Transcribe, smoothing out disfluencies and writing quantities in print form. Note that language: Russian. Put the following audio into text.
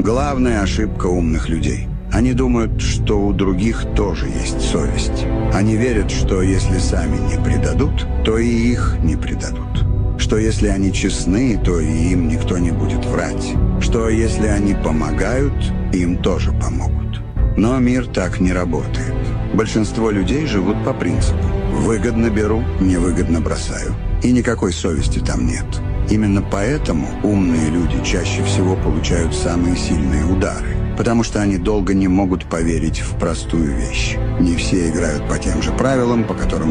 Главная ошибка умных людей. Они думают, что у других тоже есть совесть. Они верят, что если сами не предадут, то и их не предадут. Что если они честны, то и им никто не будет врать. Что если они помогают, им тоже помогут. Но мир так не работает. Большинство людей живут по принципу: выгодно беру, невыгодно бросаю. И никакой совести там нет. Именно поэтому умные люди чаще всего получают самые сильные удары. Потому что они долго не могут поверить в простую вещь. Не все играют по тем же правилам, по которым